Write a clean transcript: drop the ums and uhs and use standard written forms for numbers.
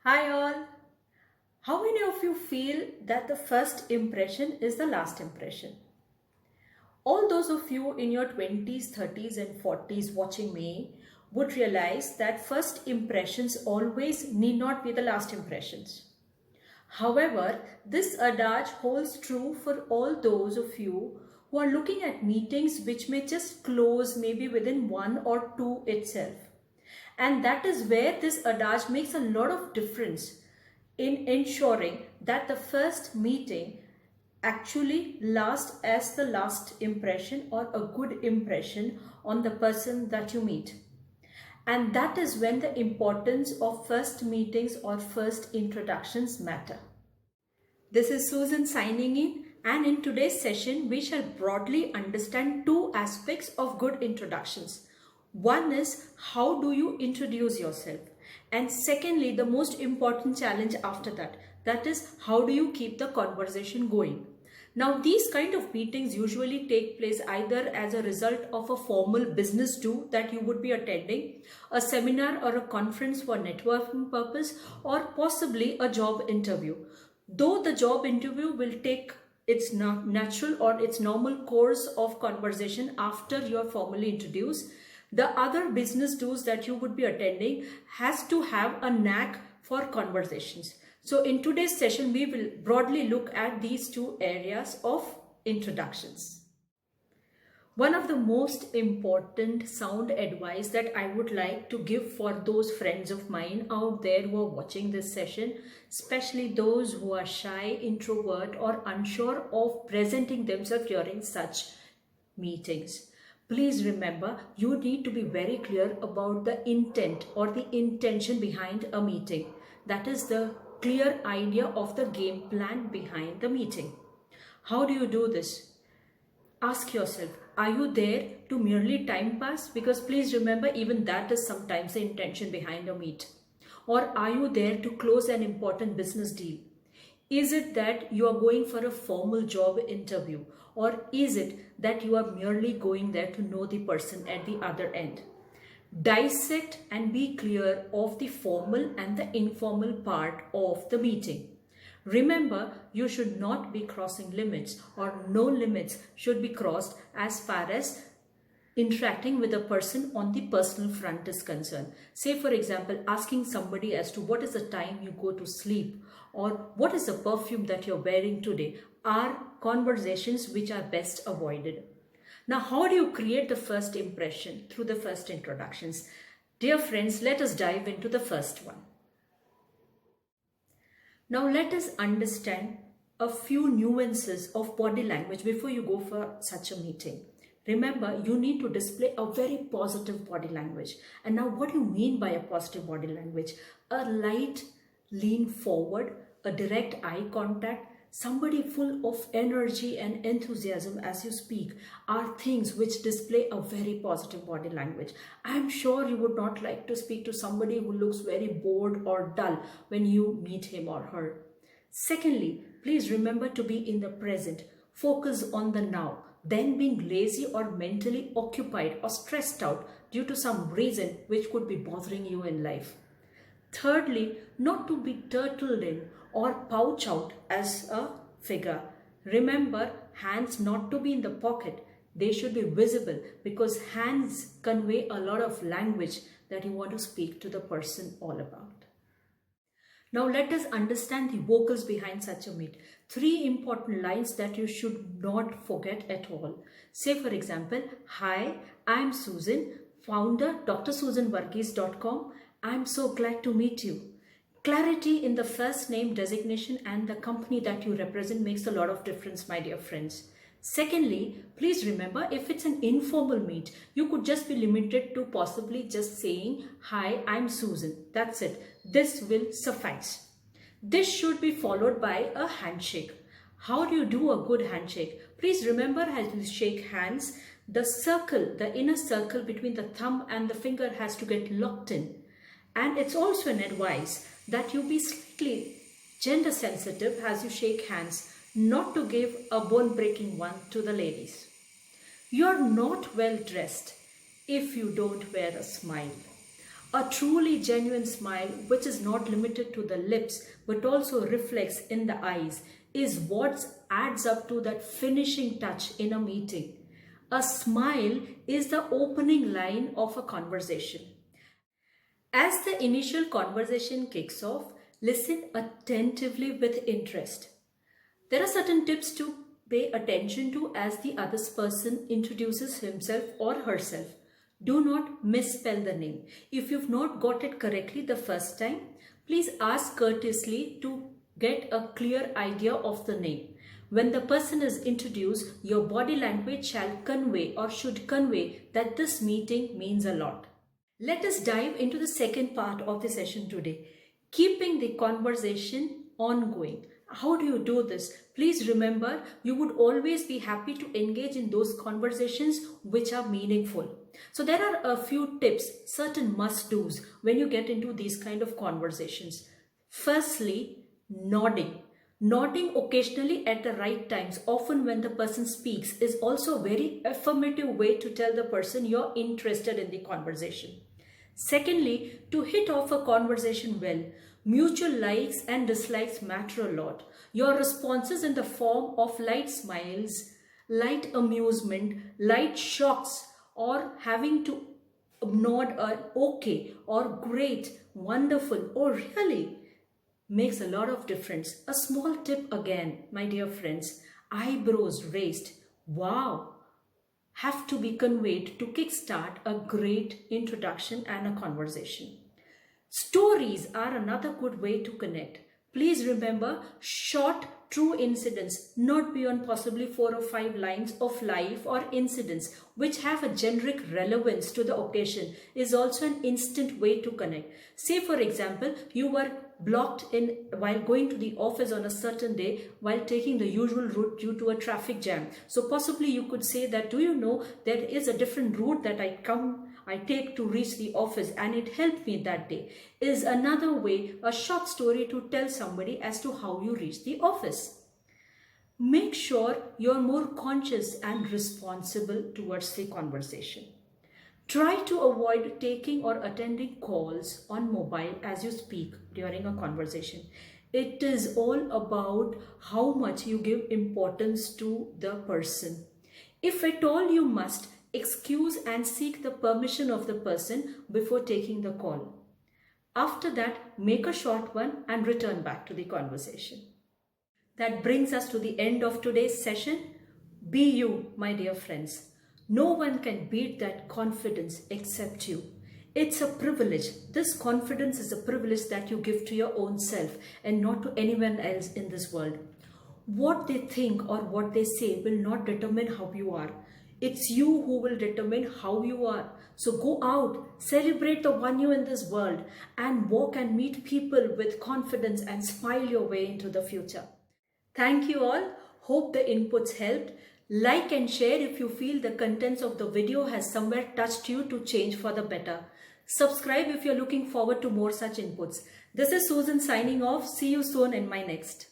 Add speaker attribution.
Speaker 1: Hi all. How many of you feel that the first impression is the last impression? All those of you in your 20s, 30s and 40s watching me would realize that first impressions always need not be the last impressions. However, this adage holds true for all those of you who are looking at meetings which may just close maybe within one or two itself. And that is where this adage makes a lot of difference in ensuring that the first meeting actually lasts as the last impression or a good impression on the person that you meet. And that is when the importance of first meetings or first introductions matter. This is Susan signing in, and in today's session we shall broadly understand two aspects of good introductions. One is how do you introduce yourself, and secondly, the most important challenge after that is how do you keep the conversation going. Now these kind of meetings usually take place either as a result of a formal business do that you would be attending, a seminar or a conference for networking purpose, or possibly a job interview. Though the job interview will take its natural or its normal course of conversation after you are formally introduced, the other business do's that you would be attending has to have a knack for conversations. So in today's session, we will broadly look at these two areas of introductions. One of the most important sound advice that I would like to give for those friends of mine out there who are watching this session, especially those who are shy, introvert, or unsure of presenting themselves during such meetings. Please remember, you need to be very clear about the intent or the intention behind a meeting. That is the clear idea of the game plan behind the meeting. How do you do this? Ask yourself, are you there to merely time pass? Because please remember, even that is sometimes the intention behind a meet. Or are you there to close an important business deal? Is it that you are going for a formal job interview? Or is it that you are merely going there to know the person at the other end? Dissect and be clear of the formal and the informal part of the meeting. Remember, you should not be crossing limits, or no limits should be crossed as far as interacting with a person on the personal front is concerned. Say for example, asking somebody as to what is the time you go to sleep, or what is the perfume that you're wearing today, are conversations which are best avoided. Now, how do you create the first impression? Through the first introductions. Dear friends, let us dive into the first one. Now let us understand a few nuances of body language before you go for such a meeting. Remember, you need to display a very positive body language. And now what do you mean by a positive body language? A light lean forward, a direct eye contact, somebody full of energy and enthusiasm as you speak are things which display a very positive body language. I am sure you would not like to speak to somebody who looks very bored or dull when you meet him or her. Secondly, please remember to be in the present. Focus on the now. Then being lazy or mentally occupied or stressed out due to some reason which could be bothering you in life. Thirdly, not to be turtled in or pouch out as a figure. Remember, hands not to be in the pocket. They should be visible because hands convey a lot of language that you want to speak to the person all about. Now let us understand the vocals behind such a meet. Three important lines that you should not forget at all. Say for example, hi, I'm Susan, founder drsusenvarghese.com. I'm so glad to meet you. Clarity in the first name designation and the company that you represent makes a lot of difference, my dear friends. Secondly, please remember, if it's an informal meet, you could just be limited to possibly just saying, hi, I'm Susan. That's it. This will suffice. This should be followed by a handshake. How do you do a good handshake? Please remember, as you shake hands, the circle, the inner circle between the thumb and the finger has to get locked in. And it's also an advice that you be slightly gender sensitive as you shake hands, not to give a bone-breaking one to the ladies. You're not well dressed if you don't wear a smile. A truly genuine smile, which is not limited to the lips but also reflects in the eyes, is what adds up to that finishing touch in a meeting. A smile is the opening line of a conversation. As the initial conversation kicks off, listen attentively with interest. There are certain tips to pay attention to as the other person introduces himself or herself. Do not misspell the name. If you've not got it correctly the first time, please ask courteously to get a clear idea of the name. When the person is introduced, your body language shall convey or should convey that this meeting means a lot. Let us dive into the second part of the session today, keeping the conversation ongoing. How do you do this? Please remember, you would always be happy to engage in those conversations which are meaningful. So there are a few tips, certain must-dos when you get into these kind of conversations. Firstly, nodding. Nodding occasionally at the right times, often when the person speaks, is also a very affirmative way to tell the person you're interested in the conversation. Secondly, to hit off a conversation well, mutual likes and dislikes matter a lot. Your responses in the form of light smiles, light amusement, light shocks, or having to nod a okay or great, wonderful, or really makes a lot of difference. A small tip again, my dear friends, eyebrows raised, wow, have to be conveyed to kickstart a great introduction and a conversation. Stories are another good way to connect. Please remember, short, true incidents, not beyond possibly 4 or 5 lines of life or incidents which have a generic relevance to the occasion, is also an instant way to connect. Say for example, you were blocked in while going to the office on a certain day while taking the usual route due to a traffic jam. So possibly you could say that, do you know, there is a different route that I take to reach the office and it helped me that day, is another way, a short story to tell somebody as to how you reach the office. Make sure you're more conscious and responsible towards the conversation. Try to avoid taking or attending calls on mobile as you speak during a conversation. It is all about how much you give importance to the person. If at all you must, excuse and seek the permission of the person before taking the call. After that, make a short one and return back to the conversation. That brings us to the end of today's session. Be you, my dear friends. No one can beat that confidence except you. It's a privilege. This confidence is a privilege that you give to your own self and not to anyone else in this world. What they think or what they say will not determine how you are. It's you who will determine how you are. So go out, celebrate the one you in this world, and walk and meet people with confidence and smile your way into the future. Thank you all. Hope the inputs helped. Like and share if you feel the contents of the video has somewhere touched you to change for the better. Subscribe if you're looking forward to more such inputs. This is Susan signing off. See you soon in my next.